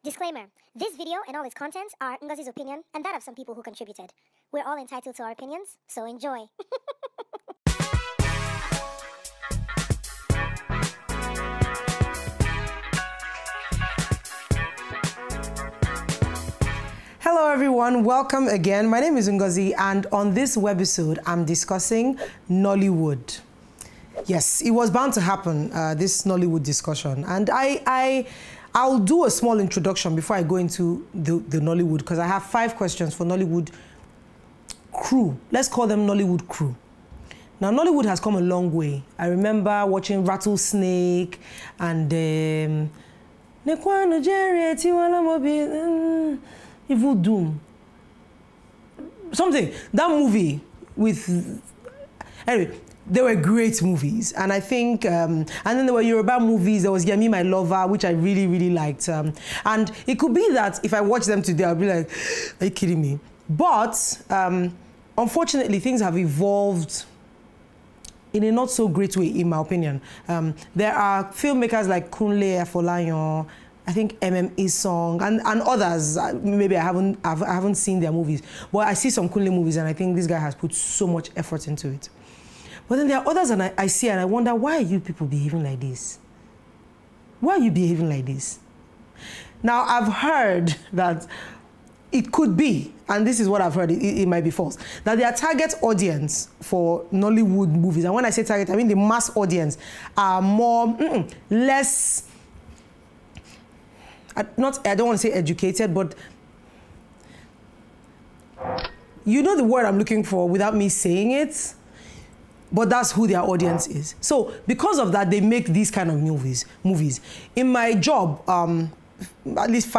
Disclaimer. This video and all its contents are Ngozi's opinion and that of some people who contributed. We're all entitled to our opinions, so enjoy. Hello everyone, welcome again. My name is Ngozi and on this webisode I'm discussing Nollywood. Yes, it was bound to happen, this Nollywood discussion, and I'll do a small introduction before I go into the Nollywood, because I have 5 questions for Nollywood crew. Let's call them Nollywood crew. Now, Nollywood has come a long way. I remember watching Rattlesnake and Evil Doom. Something. That movie with... Anyway, they were great movies. And I think... and then there were Yoruba movies. There was Yemi, My Lover, which I really, really liked. And it could be that if I watch them today, I'll be like, are you kidding me? But, unfortunately, things have evolved in a not so great way, in my opinion. There are filmmakers like Kunle Afolayan, I think MME Song, and others. Maybe I haven't seen their movies, but I see some Kunle movies, and I think this guy has put so much effort into it. But then there are others, and I see, and I wonder, why are you people behaving like this? Why are you behaving like this? Now, I've heard that it could be, and this is what I've heard, it might be false, that their target audience for Nollywood movies, and when I say target, I mean the mass audience, are more, less, I don't want to say educated, but you know the word I'm looking for without me saying it, but that's who their audience is. So because of that, they make these kind of movies. In my job, at least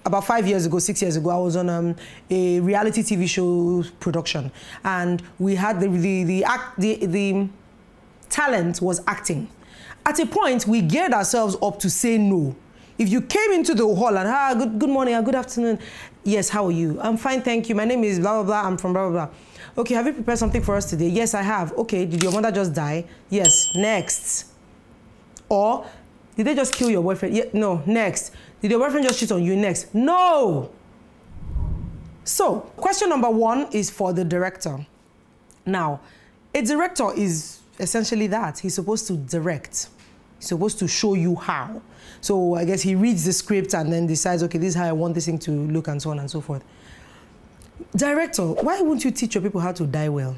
about 5 years ago, 6 years ago, I was on a reality TV show production, and we had the talent was acting. At a point, we geared ourselves up to say no. If you came into the hall and, good morning, good afternoon. Yes, how are you? I'm fine, thank you. My name is blah, blah, blah. I'm from blah, blah, blah. Okay, have you prepared something for us today? Yes, I have. Okay, did your mother just die? Yes, next. Or, did they just kill your boyfriend? Yeah, no, next. Did your boyfriend just cheat on you? Next. No! So, question number 1 is for the director. Now, a director is essentially that. He's supposed to direct. He's supposed to show you how. So I guess he reads the script and then decides, okay, this is how I want this thing to look, and so on and so forth. Director, why won't you teach your people how to die well?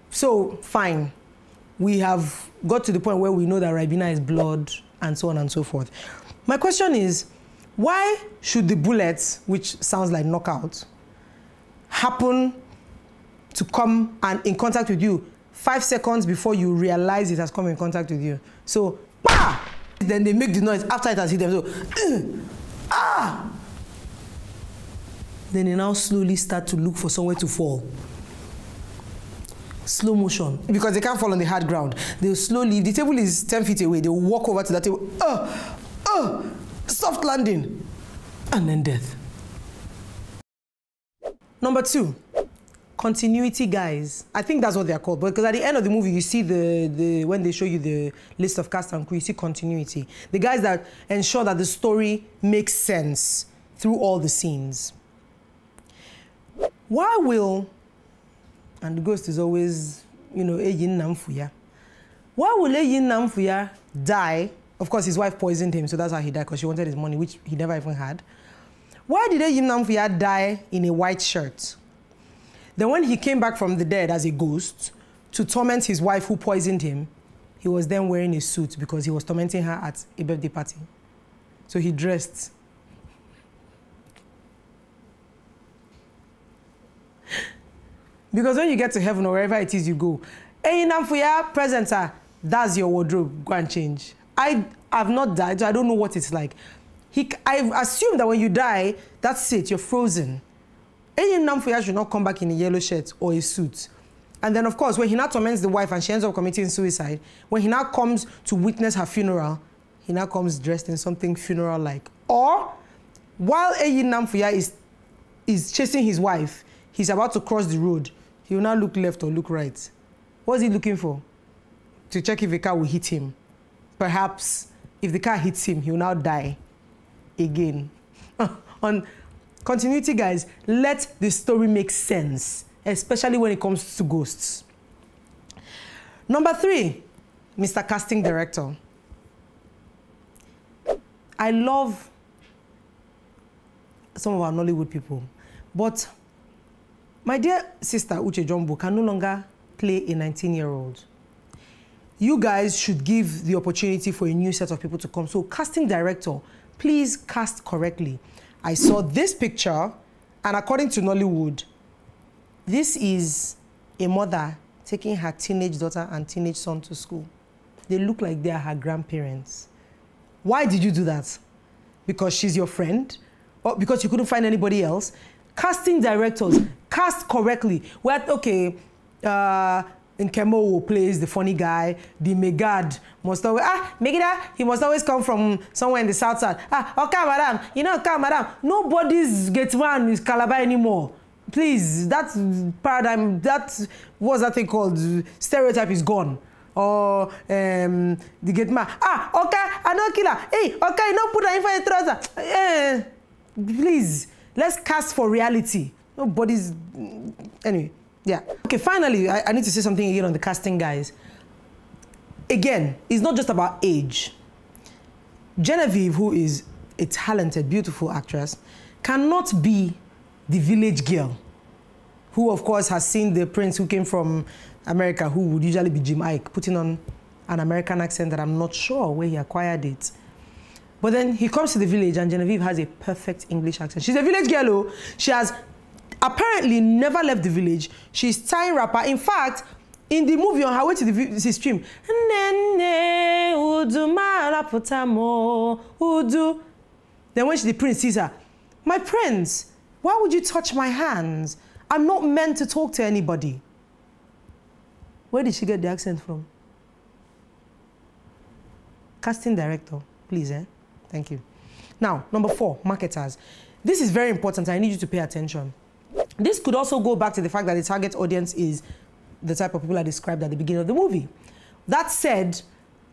So, fine. We have got to the point where we know that Ribena is blood, and so on and so forth. My question is, why should the bullets, which sounds like knockout, happen to come and in contact with you 5 seconds before you realize it has come in contact with you? So, bah! Then they make the noise after it has hit them. So, ah! Then they now slowly start to look for somewhere to fall. Slow motion. Because they can't fall on the hard ground. They'll slowly, if the table is 10 feet away, they'll walk over to that table. Soft landing. And then death. Number 2. Continuity guys. I think that's what they're called, because at the end of the movie, you see when they show you the list of cast and crew, you see continuity. The guys that ensure that the story makes sense through all the scenes. Why will, and the ghost is always, you know, Eyin Namfuya. Why will Eyin Namfuya die? Of course, his wife poisoned him, so that's how he died, because she wanted his money, which he never even had. Why did Eyin Namfuya die in a white shirt? Then when he came back from the dead as a ghost to torment his wife who poisoned him, he was then wearing a suit because he was tormenting her at a birthday party. So he dressed. Because when you get to heaven or wherever it is you go, hey, Namfuya, presenter, that's your wardrobe, go and change. I have not died, so I don't know what it's like. I assume that when you die, that's it, you're frozen. Hey, Namfuya should not come back in a yellow shirt or a suit. And then, of course, when he now torments the wife and she ends up committing suicide, when he now comes to witness her funeral, he now comes dressed in something funeral-like. Or, while Eyin Namfuya is chasing his wife, he's about to cross the road, he will now look left or look right. What's he looking for? To check if a car will hit him. Perhaps if the car hits him, he will now die again. On continuity, guys, let the story make sense, especially when it comes to ghosts. Number 3, Mr. Casting Director. I love some of our Nollywood people, but my dear sister Uche Jombo can no longer play a 19-year-old. You guys should give the opportunity for a new set of people to come. So casting director, please cast correctly. I saw this picture, and according to Nollywood, this is a mother taking her teenage daughter and teenage son to school. They look like they are her grandparents. Why did you do that? Because she's your friend? Or because you couldn't find anybody else? Casting directors, cast correctly. Well, okay, Nkemo plays the funny guy. The Megad must always, Megida, he must always come from somewhere in the south side. Okay, madam, you know, okay, madam, nobody's Gateman is Calabar anymore. Please, that paradigm, what's that thing called? Stereotype is gone. Or the Gateman, okay, I know killer. Hey, okay, you don't put that in for trouser. Please, let's cast for reality. Nobody's, anyway. Yeah. Okay, finally, I need to say something again on the casting, guys. Again, it's not just about age. Genevieve, who is a talented, beautiful actress, cannot be the village girl, who, of course, has seen the prince who came from America, who would usually be Jim Ike, putting on an American accent that I'm not sure where he acquired it. But then he comes to the village, and Genevieve has a perfect English accent. She's a village girl, oh. She has apparently never left the village. She's tying wrapper. In fact, in the movie, on her way to the stream, then when the prince sees her, my prince, why would you touch my hands? I'm not meant to talk to anybody. Where did she get the accent from? Casting director, please, eh? Thank you. Now, number 4, marketers. This is very important. I need you to pay attention. This could also go back to the fact that the target audience is the type of people I described at the beginning of the movie. That said,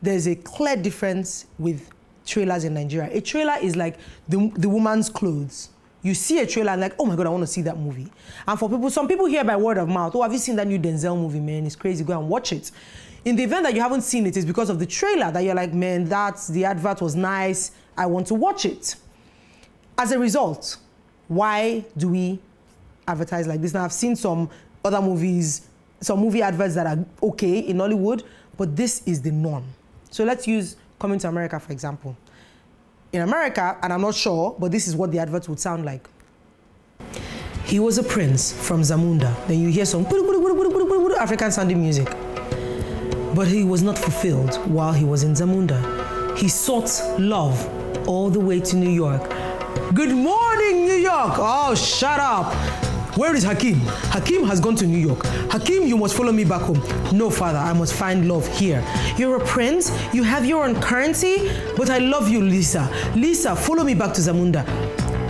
there's a clear difference with trailers in Nigeria. A trailer is like the woman's clothes. You see a trailer and like, oh my God, I want to see that movie. And for people, some people hear by word of mouth, oh, have you seen that new Denzel movie, man? It's crazy, go and watch it. In the event that you haven't seen it, it's because of the trailer that you're like, man, the advert was nice, I want to watch it. As a result, why do we advertise like this? Now, I've seen some other movies, some movie adverts that are okay in Nollywood, but this is the norm. So let's use Coming to America, for example. In America, and I'm not sure, but this is what the advert would sound like. He was a prince from Zamunda. Then you hear some African sounding music. But he was not fulfilled while he was in Zamunda. He sought love all the way to New York. Good morning, New York! Oh, shut up! Where is Hakim? Hakim has gone to New York. Hakim, you must follow me back home. No, father, I must find love here. You're a prince, you have your own currency, but I love you, Lisa. Lisa, follow me back to Zamunda.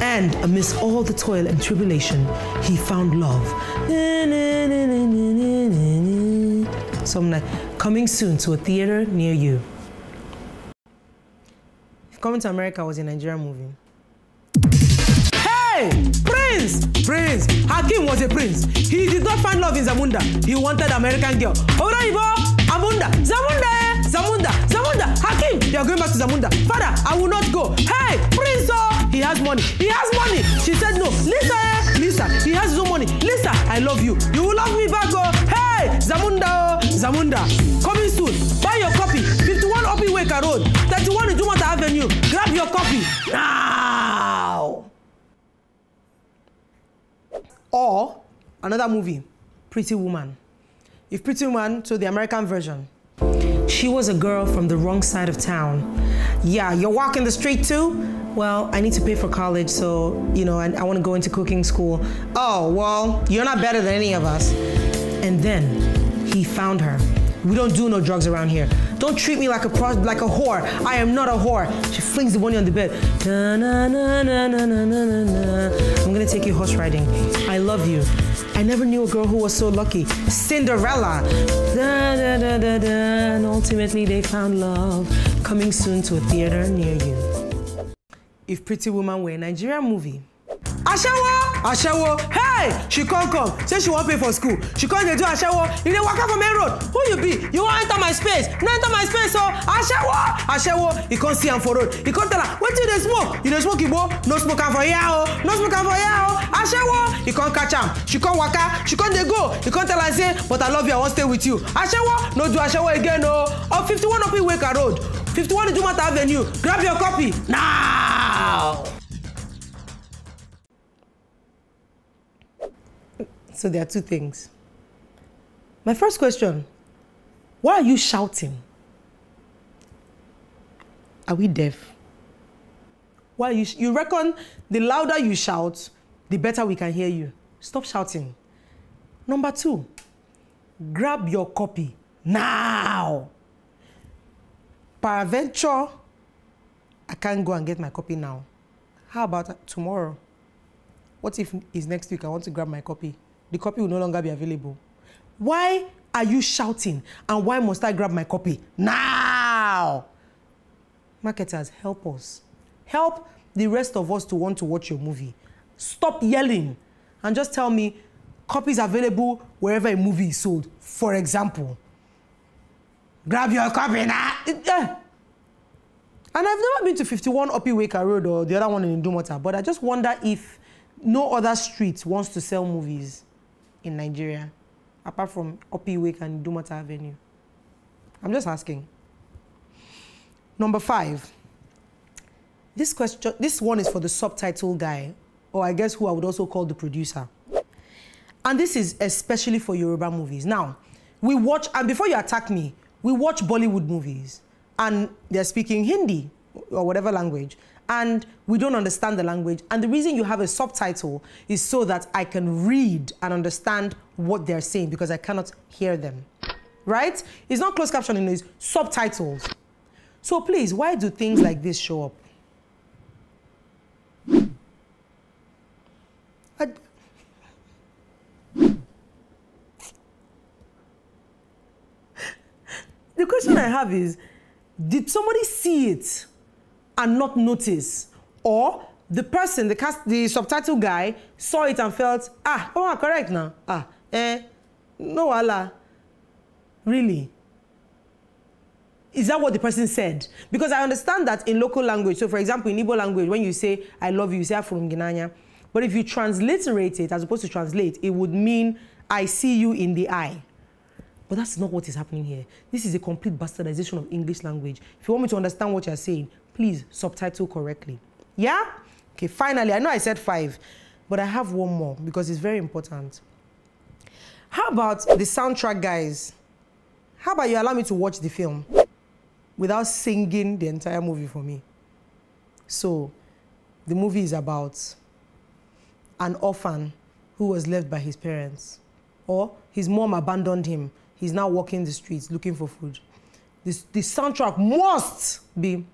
And amidst all the toil and tribulation, he found love. Some night, coming soon to a theater near you. If Coming to America was a Nigerian movie. Hey! Prince! Prince! Hakim was a prince. He did not find love in Zamunda. He wanted American girl. Oraibo! Amunda! Zamunda! Zamunda! Zamunda! Hakim! They are going back to Zamunda. Father, I will not go. Hey! Prince! Oh! He has money. He has money! She said no. Lisa! Lisa! He has no money. Lisa! I love you. You will love me back, oh! Hey! Zamunda! Zamunda! Coming soon. Buy your copy. 51 Upper Iweka Road. 31 Idumota Avenue. Grab your copy. Now! Or another movie, Pretty Woman. If Pretty Woman, so the American version. She was a girl from the wrong side of town. Yeah, you're walking the street too? Well, I need to pay for college, so, you know, I want to go into cooking school. Oh, well, you're not better than any of us. And then he found her. We don't do no drugs around here. Don't treat me like a whore. I am not a whore. She flings the money on the bed. Na, na, na, na, na, na, na, na. I'm gonna take you horse riding. I love you. I never knew a girl who was so lucky. Cinderella. Da, da, da, da, da. And ultimately they found love. Coming soon to a theater near you. If Pretty Woman were a Nigerian movie. Ashawo, hey! She can't come. Say she won't pay for school. She can't do Ashawo. You dey waka for main road. Who you be? You want enter my space? No enter my space, so Ashawo. You can't see him for road. You can't tell her, what do they smoke? You don't smoke, Igbo? No smoke for here, oh. No smoke for here, oh. Ashawo. You can't catch him. She can't waka. She can't dey go. You can't tell her, say, but I love you, I won't stay with you. Ashawo. No do Ashawo again, oh. Or 51 Upper Iweka Road. 51 Idumota Avenue. Grab your copy now. So there are two things. My first question, why are you shouting? Are we deaf? Why you reckon the louder you shout, the better we can hear you? Stop shouting. Number two, grab your copy now. Peradventure, I can't go and get my copy now. How about tomorrow? What if it's next week I want to grab my copy? The copy will no longer be available. Why are you shouting? And why must I grab my copy now? Marketers, help us. Help the rest of us to want to watch your movie. Stop yelling and just tell me copies available wherever a movie is sold. For example, grab your copy now. And I've never been to 51 Upper Iweka Road or the other one in Idumota, but I just wonder if no other street wants to sell movies in Nigeria, apart from Upper Iweka and Idumota Avenue. I'm just asking. Number 5. This one is for the subtitle guy, or I guess who I would also call the producer. And this is especially for Yoruba movies. Now, we watch, and before you attack me, we watch Bollywood movies, and they're speaking Hindi or whatever language, and we don't understand the language. And the reason you have a subtitle is so that I can read and understand what they're saying, because I cannot hear them, right? It's not closed captioning, it's subtitles. So please, why do things like this show up? The question I have is, did somebody see it and not notice? Or the person, the subtitle guy, saw it and felt, correct now. No Allah. Really? Is that what the person said? Because I understand that in local language, so for example, in Igbo language, when you say, I love you say, from Ginanya. But if you transliterate it, as opposed to translate, it would mean, I see you in the eye. But that's not what is happening here. This is a complete bastardization of English language. If you want me to understand what you're saying, please subtitle correctly. Yeah? Okay, finally, I know I said 5, but I have one more because it's very important. How about the soundtrack guys? How about you allow me to watch the film without singing the entire movie for me? So, the movie is about an orphan who was left by his parents, or his mom abandoned him. He's now walking the streets looking for food. The soundtrack must be,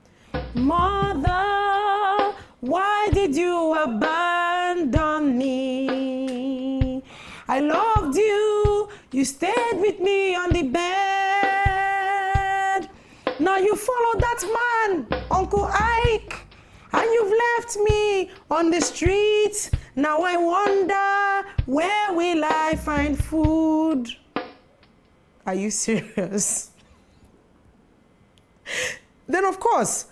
Mother, why did you abandon me? I loved you, you stayed with me on the bed. Now you follow that man, Uncle Ike, and you've left me on the streets. Now I wonder, where will I find food? Are you serious? Then of course,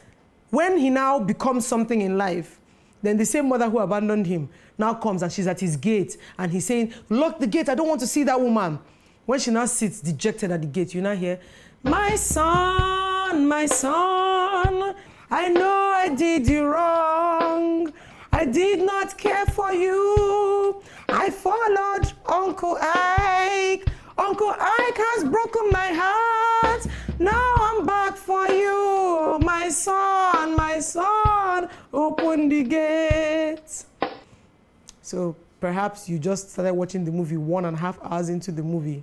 when he now becomes something in life, then the same mother who abandoned him now comes and she's at his gate and he's saying, lock the gate, I don't want to see that woman. When she now sits dejected at the gate, you now hear, my son, I know I did you wrong. I did not care for you. I followed Uncle Ike. Uncle Ike has broken my heart. Now I'm back for you. My son, open the gate. So perhaps you just started watching the movie 1.5 hours into the movie.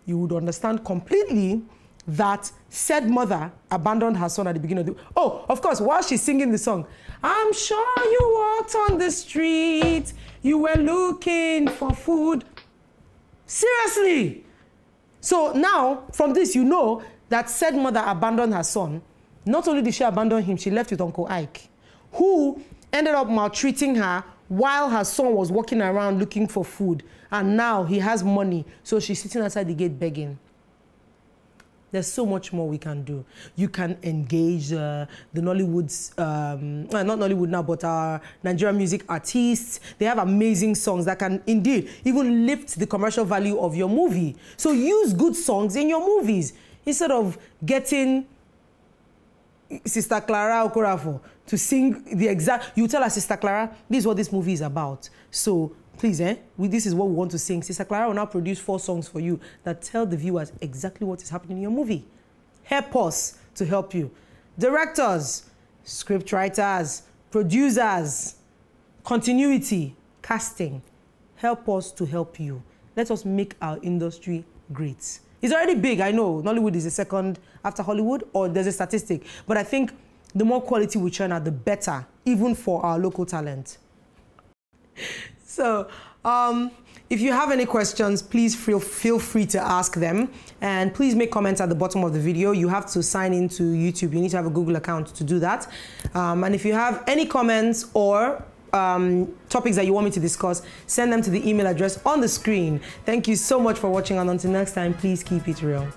You would understand completely that said mother abandoned her son at the beginning of the... Oh, of course, while she's singing the song, I'm sure you walked on the street, you were looking for food. Seriously! So now, from this, you know that said mother abandoned her son Not only did she abandon him, she left with Uncle Ike, who ended up maltreating her while her son was walking around looking for food. And now he has money, so she's sitting outside the gate begging. There's so much more we can do. You can engage the Nollywood's, not Nollywood now, but our Nigerian music artists. They have amazing songs that can indeed even lift the commercial value of your movie. So use good songs in your movies instead of getting Sister Clara Okorafo to sing the exact. You tell her, Sister Clara, this is what this movie is about. So please, this is what we want to sing. Sister Clara will now produce 4 songs for you that tell the viewers exactly what is happening in your movie. Help us to help you. Directors, script writers, producers, continuity, casting. Help us to help you. Let us make our industry great. It's already big, I know. Nollywood is the second after Hollywood, or there's a statistic. But I think the more quality we churn out, the better, even for our local talent. So, if you have any questions, please feel free to ask them. And please make comments at the bottom of the video. You have to sign into YouTube. You need to have a Google account to do that. And if you have any comments or topics that you want me to discuss, send them to the email address on the screen. Thank you so much for watching, and until next time, please keep it real.